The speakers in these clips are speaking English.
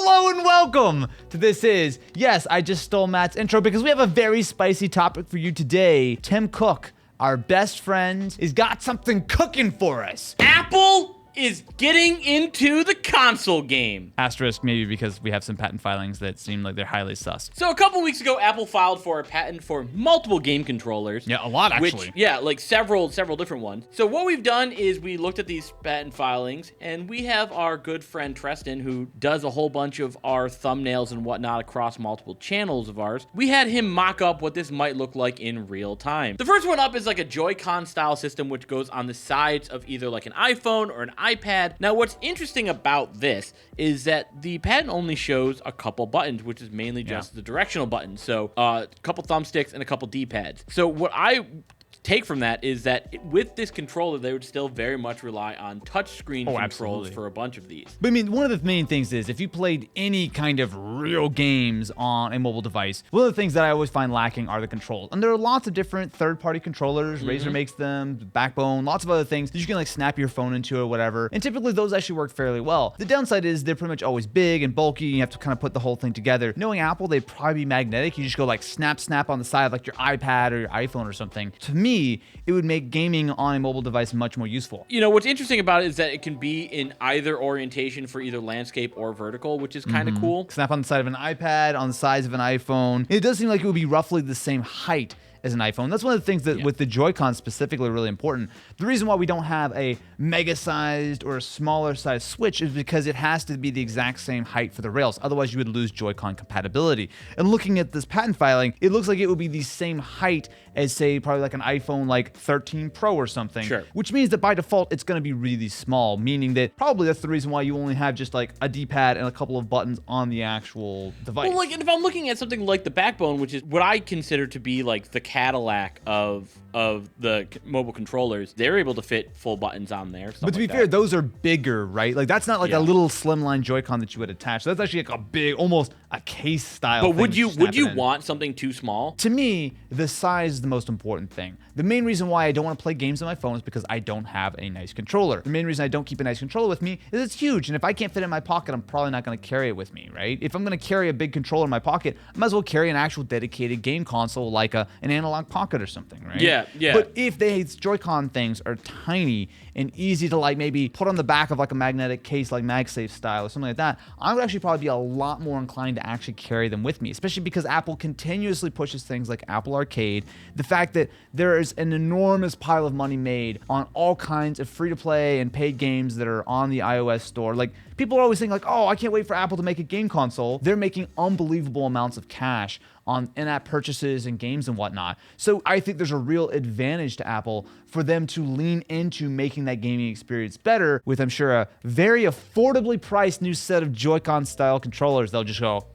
Hello and welcome to This Is. Yes, I just stole Matt's intro because we have a very spicy topic for you today. Tim Cook, our best friend, has got something cooking for us. Apple is getting into the console game. Asterisk maybe because we have some patent filings that seem like they're highly sus. So a couple weeks ago, Apple filed for a patent for multiple game controllers. Yeah, a lot actually. Like several different ones. So what we've done is we looked at these patent filings, and we have our good friend Treston, who does a whole bunch of our thumbnails and whatnot across multiple channels of ours. We had him mock up what this might look like in real time. The first one up is like a Joy-Con style system, which goes on the sides of either like an iPhone or an iPad. Now, what's interesting about this is that the patent only shows a couple buttons, which is mainly just the directional buttons. So a couple thumbsticks and a couple D-pads. So what I take from that is that with this controller, they would still very much rely on touchscreen controls absolutely. for a bunch of these. But I mean, one of the main things is if you played any kind of real games on a mobile device, one of the things that I always find lacking are the controls. And there are lots of different third-party controllers. Razer makes them, Backbone, lots of other things that you can like snap your phone into or whatever. And typically those actually work fairly well. The downside is they're pretty much always big and bulky. And you have to kind of put the whole thing together. Knowing Apple, they'd probably be magnetic. You just go like snap on the side of like your iPad or your iPhone or something. To me, it would make gaming on a mobile device much more useful. You know, what's interesting about it is that it can be in either orientation for either landscape or vertical, which is kind of cool. Snap on the side of an iPad, on the size of an iPhone. It does seem like it would be roughly the same height as an iPhone. That's one of the things that with the Joy-Con specifically really important. The reason why we don't have a mega-sized or a smaller-sized Switch is because it has to be the exact same height for the rails. Otherwise, you would lose Joy-Con compatibility. And looking at this patent filing, it looks like it would be the same height as, say, probably like an iPhone like 13 Pro or something. Sure. Which means that by default, it's going to be really small, meaning that probably that's the reason why you only have just like a D-pad and a couple of buttons on the actual device. Well, like, and if I'm looking at something like the Backbone, which is what I consider to be like the Cadillac of the mobile controllers, they're able to fit full buttons on there. But to be fair, those are bigger, right? Like that's not like a little slimline Joy-Con that you would attach. That's actually like a big, almost a case style. But would you want something too small? To me, the size is the most important thing. The main reason why I don't want to play games on my phone is because I don't have a nice controller. The main reason I don't keep a nice controller with me is it's huge, and if I can't fit it in my pocket, I'm probably not going to carry it with me, right? If I'm going to carry a big controller in my pocket, I might as well carry an actual dedicated game console like an analog pocket or something, right? Yeah. But if these Joy-Con things are tiny and easy to like maybe put on the back of like a magnetic case like MagSafe style or something like that, I would actually probably be a lot more inclined to actually carry them with me, especially because Apple continuously pushes things like Apple Arcade. The fact that there is an enormous pile of money made on all kinds of free-to-play and paid games that are on the iOS store. Like, people are always saying like, oh, I can't wait for Apple to make a game console. They're making unbelievable amounts of cash on in-app purchases and games and whatnot. So I think there's a real advantage to Apple for them to lean into making that gaming experience better with, I'm sure, a very affordably priced new set of Joy-Con style controllers. They'll just go.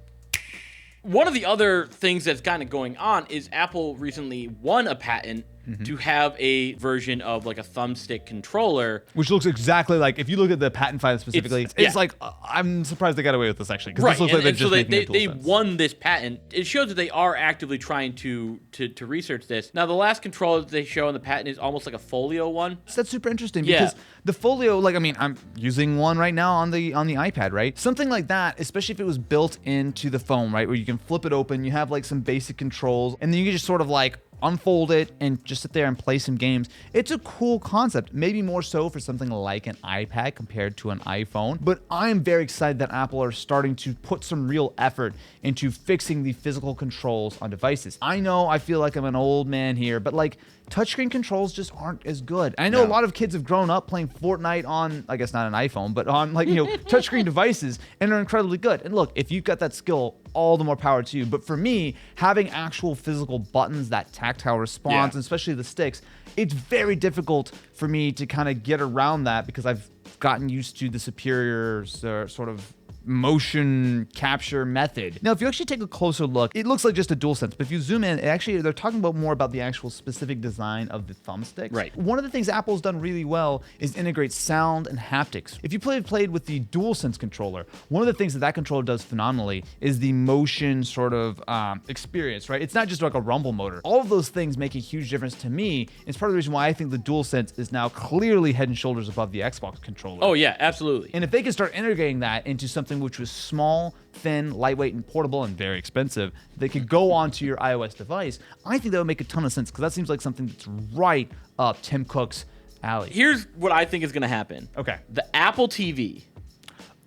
One of the other things that's kind of going on is Apple recently won a patent to have a version of like a thumbstick controller, which looks exactly like, if you look at the patent file specifically, it's like, I'm surprised they got away with this actually. Right, this looks like so they won this patent. It shows that they are actively trying to research this. Now, the last controller that they show in the patent is almost like a Folio one. So that's super interesting because the Folio, like, I mean, I'm using one right now on the iPad, right? Something like that, especially if it was built into the phone, right, where you can flip it open, you have like some basic controls, and then you can just sort of like unfold it and just sit there and play some games. It's a cool concept, maybe more so for something like an iPad compared to an iPhone, but I'm very excited that Apple are starting to put some real effort into fixing the physical controls on devices. I know I feel like I'm an old man here, but like, touchscreen controls just aren't as good. I know a lot of kids have grown up playing Fortnite on, I guess not an iPhone, but on like, touchscreen devices, and they're incredibly good. And look, if you've got that skill, all the more power to you. But for me, having actual physical buttons, that tactile response, and especially the sticks, it's very difficult for me to kind of get around that because I've gotten used to the superior sort of motion capture method. Now, if you actually take a closer look, it looks like just a DualSense, but if you zoom in, they're talking about more about the actual specific design of the thumbsticks. Right. One of the things Apple's done really well is integrate sound and haptics. If you played with the DualSense controller, one of the things that controller does phenomenally is the motion sort of experience, right? It's not just like a rumble motor. All of those things make a huge difference to me. It's part of the reason why I think the DualSense is now clearly head and shoulders above the Xbox controller. Oh yeah, absolutely. And if they can start integrating that into something something which was small, thin, lightweight, and portable, and very expensive, that could go onto your iOS device, I think that would make a ton of sense, because that seems like something that's right up Tim Cook's alley. Here's what I think is going to happen. Okay. The Apple TV.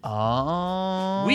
Oh.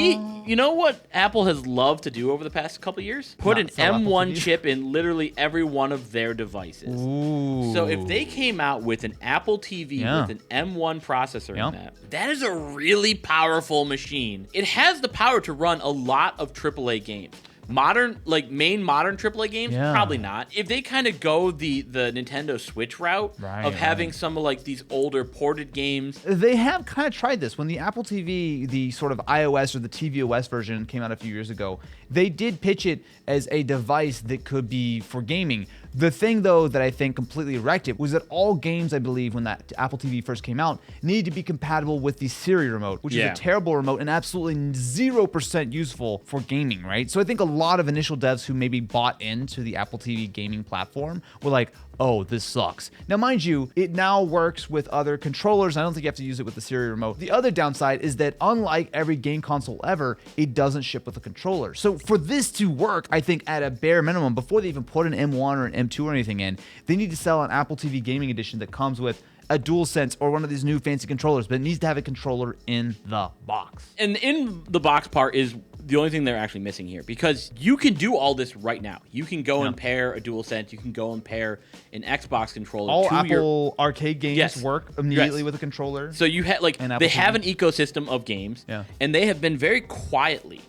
You know what Apple has loved to do over the past couple of years? Put an M1 chip in literally every one of their devices. Ooh. So if they came out with an Apple TV with an M1 processor in that is a really powerful machine. It has the power to run a lot of AAA games. Modern, like main modern AAA games, probably not. If they kind of go the Nintendo Switch route of having some of like these older ported games. They have kind of tried this. When the Apple TV, the sort of iOS or the tvOS version came out a few years ago, they did pitch it as a device that could be for gaming. The thing, though, that I think completely wrecked it was that all games, I believe, when that Apple TV first came out, needed to be compatible with the Siri remote, which is a terrible remote and absolutely 0% useful for gaming, right? So I think a lot of initial devs who maybe bought into the Apple TV gaming platform were like, oh, this sucks. Now, mind you, it now works with other controllers. I don't think you have to use it with the Siri remote. The other downside is that unlike every game console ever, it doesn't ship with a controller. So for this to work, I think at a bare minimum, before they even put an M1 or an M2 or anything in, they need to sell an Apple TV gaming edition that comes with a DualSense or one of these new fancy controllers, but it needs to have a controller in the box. And in the box part is the only thing they're actually missing here, because you can do all this right now. You can go and pair a DualSense. You can go and pair an Xbox controller. All Apple arcade games work immediately with a controller. So you have they have an ecosystem of games, and they have been very quietly,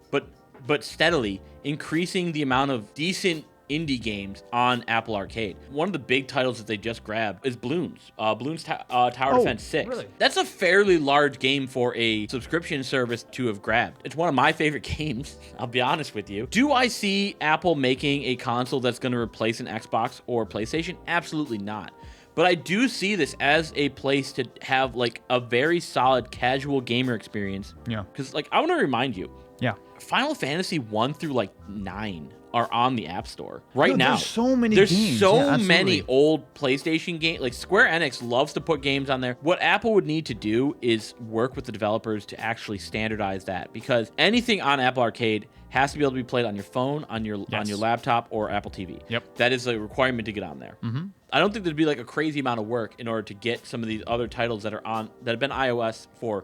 but steadily increasing the amount of decent indie games on Apple Arcade. One of the big titles that they just grabbed is Bloons. Bloons Tower Defense 6. Really? That's a fairly large game for a subscription service to have grabbed. It's one of my favorite games, I'll be honest with you. Do I see Apple making a console that's going to replace an Xbox or PlayStation? Absolutely not. But I do see this as a place to have like a very solid casual gamer experience. Yeah. Because I want to remind you, Final Fantasy 1 through 9 are on the App Store right now. There's so many games. There's so many old PlayStation games. Like Square Enix loves to put games on there. What Apple would need to do is work with the developers to actually standardize that, because anything on Apple Arcade has to be able to be played on your phone, on your laptop, or Apple TV. Yep. That is a requirement to get on there. I don't think there'd be a crazy amount of work in order to get some of these other titles that have been iOS for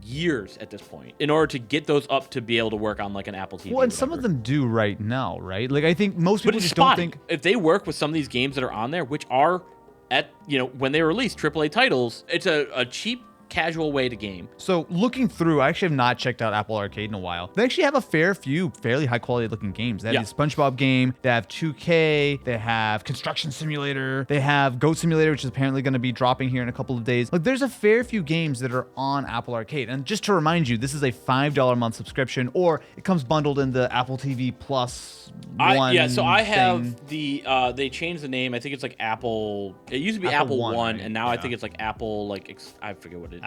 years at this point, in order to get those up to be able to work on an Apple TV. Well, and some of them do right now, right? I think most people just don't think. If they work with some of these games that are on there, which are at when they release AAA titles, it's a cheap, casual way to game. So looking through, I actually have not checked out Apple Arcade in a while. They actually have a fair few fairly high quality looking games. They have the SpongeBob game, they have 2K, they have Construction Simulator, they have Goat Simulator, which is apparently going to be dropping here in a couple of days. There's a fair few games that are on Apple Arcade. And just to remind you, this is a $5 a month subscription, or it comes bundled in the Apple TV Plus one. So I have they changed the name. I think it's Apple. It used to be Apple One, right? And now I think it's Apple, I forget what it is.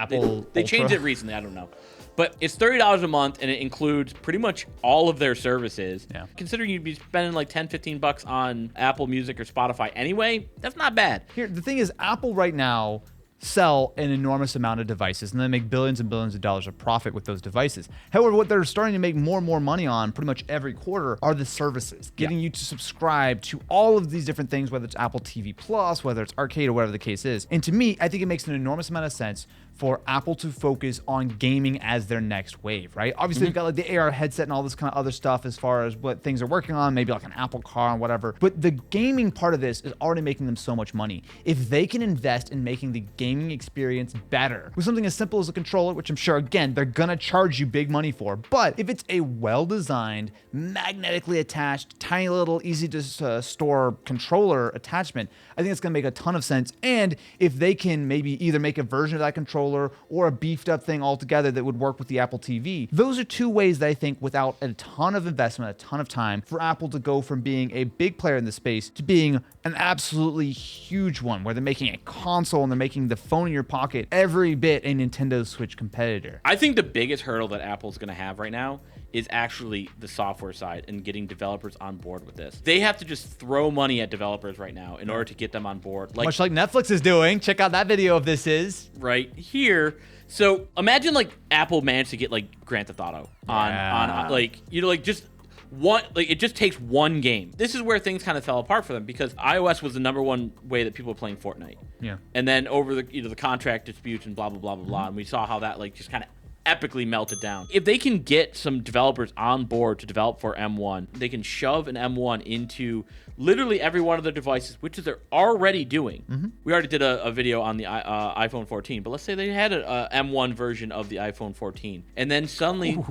They changed it recently. I don't know. But it's $30 a month, and it includes pretty much all of their services. Yeah. Considering you'd be spending $10-15 on Apple Music or Spotify anyway, that's not bad. Here, the thing is, Apple right now sell an enormous amount of devices, and they make billions and billions of dollars of profit with those devices. However, what they're starting to make more and more money on pretty much every quarter are the services, getting you to subscribe to all of these different things, whether it's Apple TV Plus, whether it's Arcade, or whatever the case is. And to me, I think it makes an enormous amount of sense for Apple to focus on gaming as their next wave, right? Obviously, they've got the AR headset and all this kind of other stuff as far as what things are working on, maybe an Apple car and whatever. But the gaming part of this is already making them so much money. If they can invest in making the gaming experience better with something as simple as a controller, which I'm sure, again, they're gonna charge you big money for, but if it's a well-designed, magnetically attached, tiny little, easy to store controller attachment, I think it's gonna make a ton of sense. And if they can maybe either make a version of that controller or a beefed up thing altogether that would work with the Apple TV. Those are two ways that I think, without a ton of investment, a ton of time, for Apple to go from being a big player in the space to being an absolutely huge one, where they're making a console and they're making the phone in your pocket every bit a Nintendo Switch competitor. I think the biggest hurdle that Apple's going to have right now is actually the software side and getting developers on board with this. They have to just throw money at developers right now in order to get them on board. Much like Netflix is doing. Check out that video of This Is. Right. here. So imagine like Apple managed to get like Grand Theft Auto on like, you know, like just one, like it just takes one game. This is where things kind of fell apart for them because iOS was the #1 way that people were playing Fortnite. Yeah. And then over the, you know, the contract disputes and blah blah blah blah blah, and we saw how that like just kind of epically melted down. If they can get some developers on board to develop for M1, they can shove an M1 into literally every one of their devices, which is they're already doing. We already did a video on the iPhone 14, but let's say they had a M1 version of the iPhone 14, and then suddenly,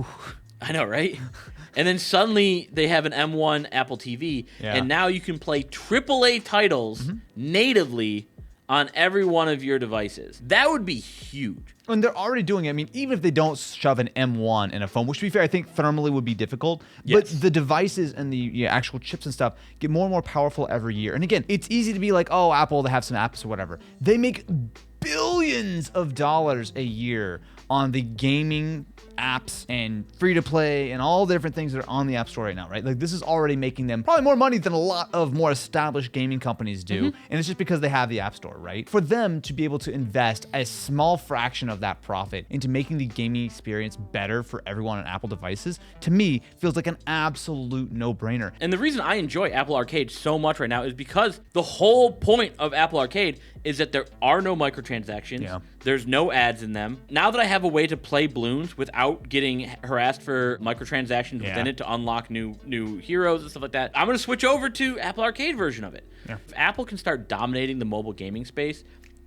I know, right? And then suddenly they have an M1 Apple TV, and now you can play AAA titles natively on every one of your devices. That would be huge. And they're already doing it. I mean, even if they don't shove an M1 in a phone, which to be fair, I think thermally would be difficult, but the devices and the actual chips and stuff get more and more powerful every year. And again, it's easy to be like, oh, Apple, they have some apps or whatever. They make billions of dollars a year on the gaming apps and free to play and all the different things that are on the App Store right now, right? Like this is already making them probably more money than a lot of more established gaming companies do. And it's just because they have the App Store, right? For them to be able to invest a small fraction of that profit into making the gaming experience better for everyone on Apple devices, to me, feels like an absolute no-brainer. And the reason I enjoy Apple Arcade so much right now is because the whole point of Apple Arcade is that there are no microtransactions. There's no ads in them. Now that I have a way to play Bloons without getting harassed for microtransactions within it to unlock new heroes and stuff like that, I'm going to switch over to Apple Arcade version of it. If Apple can start dominating the mobile gaming space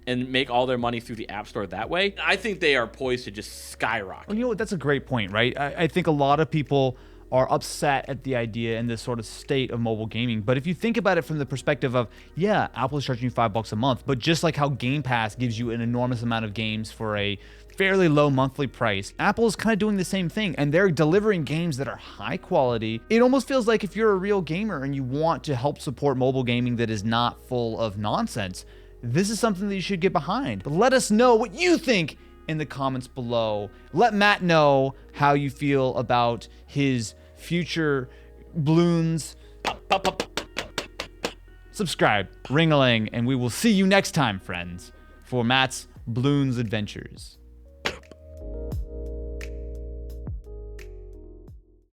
and make all their money through the App Store that way, I think they are poised to just skyrocket. Well, you know what? That's a great point, right? I think a lot of people are upset at the idea and this sort of state of mobile gaming. But if you think about it from the perspective of, yeah, Apple's charging you $5 a month, but just like how Game Pass gives you an enormous amount of games for a fairly low monthly price, Apple is kind of doing the same thing, and they're delivering games that are high quality. It almost feels like if you're a real gamer and you want to help support mobile gaming that is not full of nonsense, this is something that you should get behind. But let us know what you think in the comments below. Let Matt know how you feel about his future Bloons. Subscribe, ring-a-ling, and we will see you next time, friends, for Matt's Bloons Adventures.